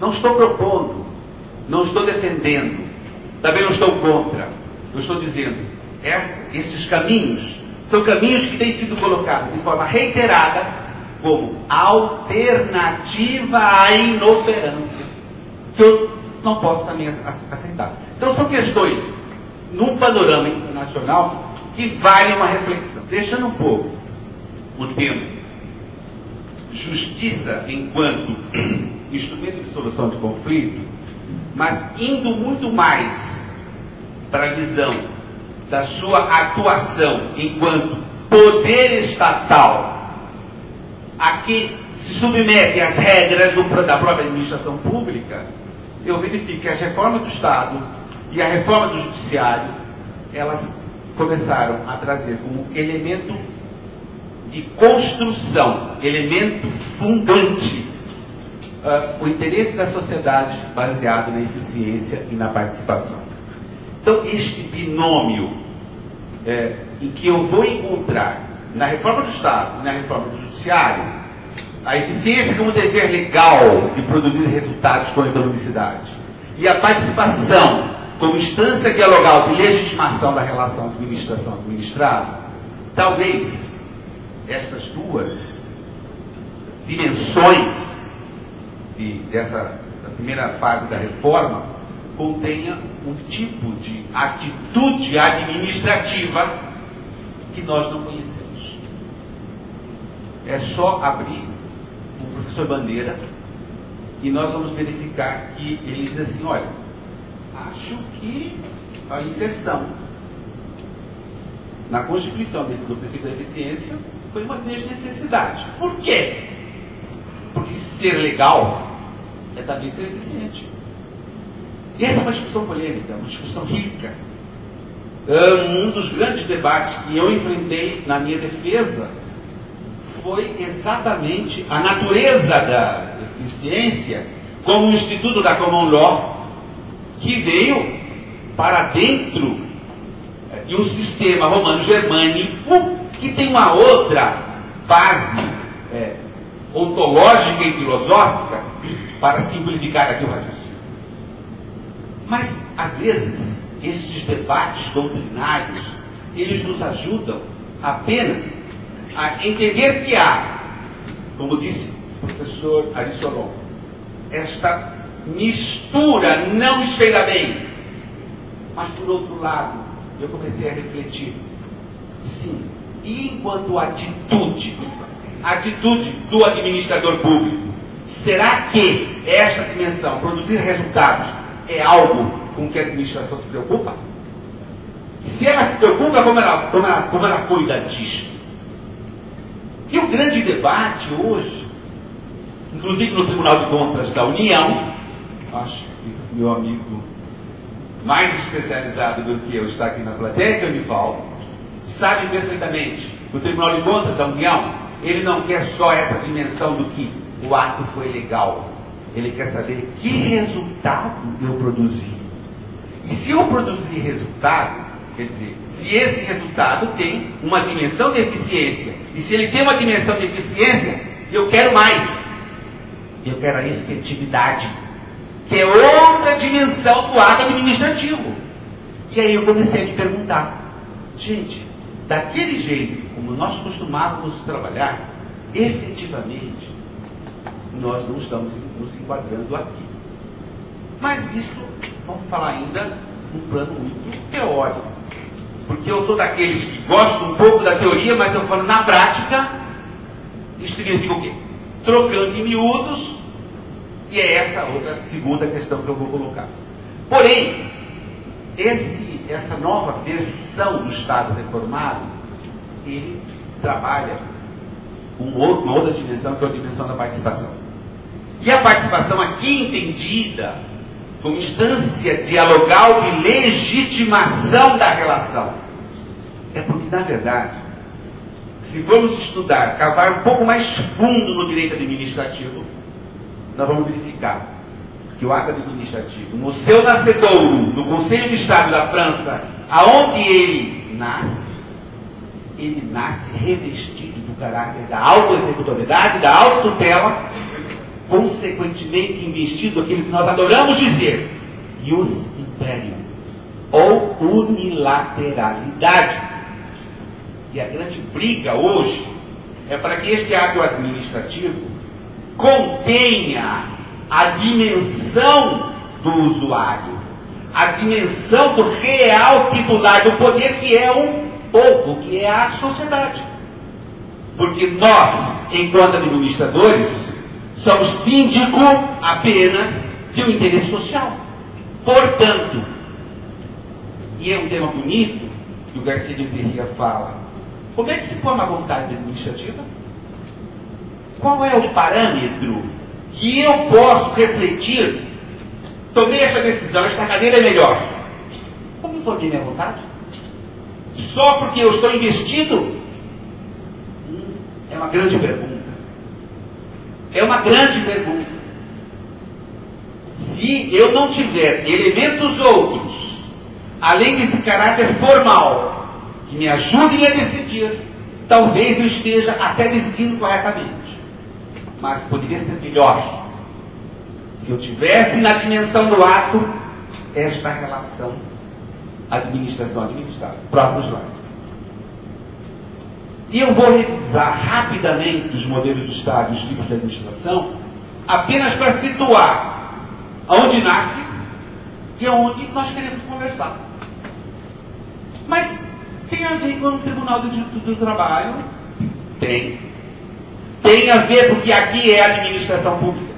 Não estou propondo, não estou defendendo, também não estou contra. Eu estou dizendo, esses caminhos são caminhos que têm sido colocados de forma reiterada como alternativa à inoperância, que eu não posso também aceitar. Então são questões, num panorama internacional, que valem uma reflexão. Deixando um pouco o tema justiça enquanto instrumento de solução de conflito, mas indo muito mais para a visão da sua atuação enquanto poder estatal a que se submete às regras da própria administração pública, eu verifico que as reformas do Estado e a reforma do Judiciário, elas começaram a trazer como elemento de construção, elemento fundante, o interesse da sociedade baseado na eficiência e na participação. Então, este binômio em que eu vou encontrar na reforma do Estado e na reforma do Judiciário a eficiência como dever legal de produzir resultados com economicidade e a participação como instância dialogal de legitimação da relação administração-administrado, talvez estas duas dimensões da primeira fase da reforma contenha um tipo de atitude administrativa que nós não conhecemos. É só abrir o professor Bandeira e nós vamos verificar que ele diz assim, olha, acho que a inserção na Constituição do princípio da eficiência foi uma desnecessidade. Por quê? Porque ser legal é também ser eficiente. E essa é uma discussão polêmica, uma discussão rica. Um dos grandes debates que eu enfrentei na minha defesa foi exatamente a natureza da eficiência como um instituto da Common Law que veio para dentro de um sistema romano-germânico que tem uma outra base ontológica e filosófica, para simplificar aqui o raciocínio. Mas, às vezes, esses debates doutrinários, eles nos ajudam apenas a entender que há, como disse o professor Ari Solon, esta mistura não cheira bem. Mas, por outro lado, eu comecei a refletir, sim, e enquanto atitude do administrador público, será que esta dimensão, produzir resultados, é algo com que a administração se preocupa? Se ela se preocupa, como ela cuida disso? E o grande debate hoje, inclusive no Tribunal de Contas da União, acho que meu amigo mais especializado do que eu está aqui na plateia, que eu me falo, sabe perfeitamente que o Tribunal de Contas da União, ele não quer só essa dimensão do que o ato foi legal. Ele quer saber que resultado eu produzi. E se eu produzir resultado, quer dizer, se esse resultado tem uma dimensão de eficiência, e se ele tem uma dimensão de eficiência, eu quero mais. Eu quero a efetividade, que é outra dimensão do ato administrativo. E aí eu comecei a me perguntar, gente, daquele jeito como nós costumávamos trabalhar, efetivamente, nós não estamos nos enquadrando aqui. Mas isso, vamos falar ainda num plano muito teórico. Porque eu sou daqueles que gostam um pouco da teoria, mas eu falo na prática, isso significa o quê? Trocando em miúdos, e é essa outra segunda questão que eu vou colocar. Porém, essa nova versão do Estado reformado, ele trabalha com uma outra dimensão, que é a dimensão da participação. E a participação aqui entendida como instância dialogal de legitimação da relação. É porque, na verdade, se formos estudar, cavar um pouco mais fundo no direito administrativo, nós vamos verificar que o ato administrativo, no seu nascedouro, no Conselho de Estado da França, aonde ele nasce revestido do caráter da autoexecutoriedade, da autotutela, consequentemente investido aquilo que nós adoramos dizer, ius imperium, ou unilateralidade. E a grande briga hoje é para que este ato administrativo contenha a dimensão do usuário, a dimensão do real titular do poder, que é o povo, que é a sociedade. Porque nós, enquanto administradores, somos síndico apenas de um interesse social. Portanto, e é um tema bonito, que o Garcia de Ferreira fala, como é que se forma a vontade administrativa? Qual é o parâmetro que eu posso refletir? Tomei essa decisão, esta cadeira é melhor. Como informei minha vontade? Só porque eu estou investido? É uma grande pergunta. É uma grande pergunta. Se eu não tiver elementos outros, além desse caráter formal, que me ajudem a decidir, talvez eu esteja até decidindo corretamente. Mas poderia ser melhor se eu tivesse na dimensão do ato esta relação administração-administrado. Próximo slide. E eu vou revisar rapidamente os modelos de Estado e os tipos de administração, apenas para situar aonde nasce e aonde nós queremos conversar. Mas tem a ver com o Tribunal do Trabalho? Tem. Tem a ver porque aqui é a administração pública.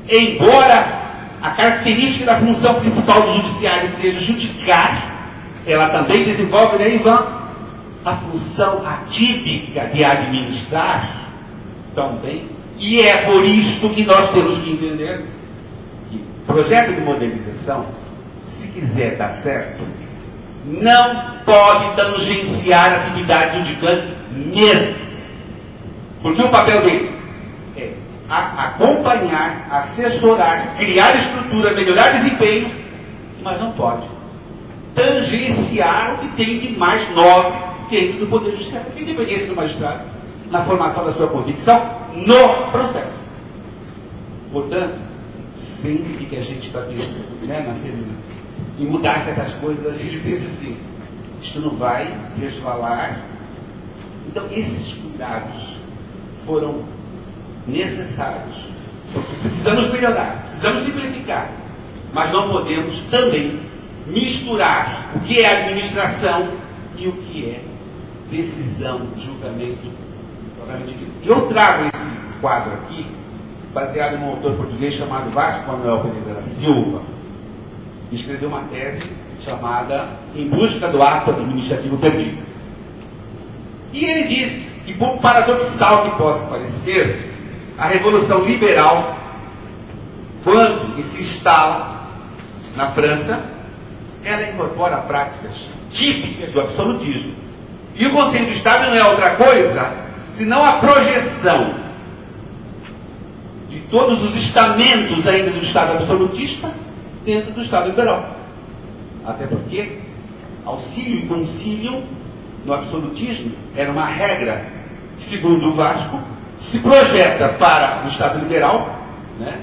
Embora a característica da função principal do judiciário seja judicar, ela também desenvolve, né, Ivan, a função atípica de administrar também. E é por isso que nós temos que entender que o projeto de modernização, se quiser dar certo, não pode tangenciar a atividade judicante mesmo. Porque o papel dele é acompanhar, assessorar, criar estrutura, melhorar desempenho, mas não pode tangenciar o que tem de mais nobre dentro do Poder Judiciário, a independência do magistrado, na formação da sua convicção, no processo. Portanto, sempre que a gente está pensando, né, em mudar certas coisas, a gente pensa assim, isto não vai resvalar. Então, esses cuidados foram necessários, porque precisamos melhorar, precisamos simplificar, mas não podemos também misturar o que é administração e o que é decisão, julgamento. E eu trago esse quadro aqui, baseado num autor português chamado Vasco Manuel Pereira da Silva, que escreveu uma tese chamada Em Busca do Ato Administrativo Perdido. E ele diz que, por paradoxal que possa parecer, a Revolução Liberal, quando se instala na França, ela incorpora práticas típicas do absolutismo. E o Conselho do Estado não é outra coisa senão a projeção de todos os estamentos ainda do Estado absolutista dentro do Estado liberal. Até porque auxílio e concílio no absolutismo era uma regra que, segundo o Vasco, se projeta para o Estado liberal, né?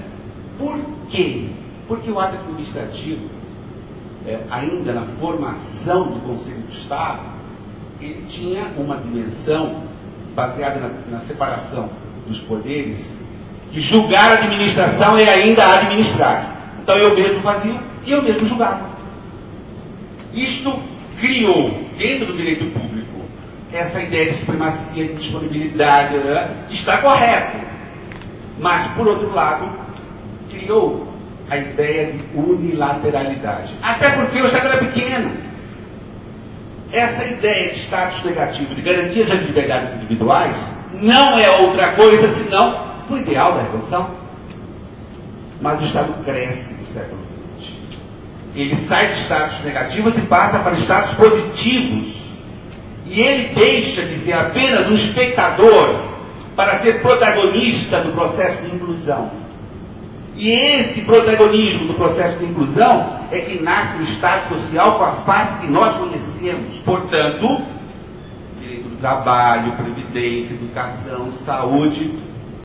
Por quê? Porque o ato administrativo, ainda na formação do Conselho do Estado, ele tinha uma dimensão baseada na separação dos poderes, que julgar a administração é ainda administrar. Então eu mesmo fazia e eu mesmo julgava. Isto criou, dentro do direito público, essa ideia de supremacia, de disponibilidade, né? Está correto. Mas, por outro lado, criou a ideia de unilateralidade. Até porque o Estado era pequeno. Essa ideia de status negativo, de garantias das liberdades individuais, não é outra coisa senão o ideal da Revolução. Mas o Estado cresce no século XX. Ele sai de status negativos e passa para status positivos. E ele deixa de ser apenas um espectador para ser protagonista do processo de inclusão. E esse protagonismo do processo de inclusão é que nasce o Estado social com a face que nós conhecemos. Portanto, direito do trabalho, previdência, educação, saúde,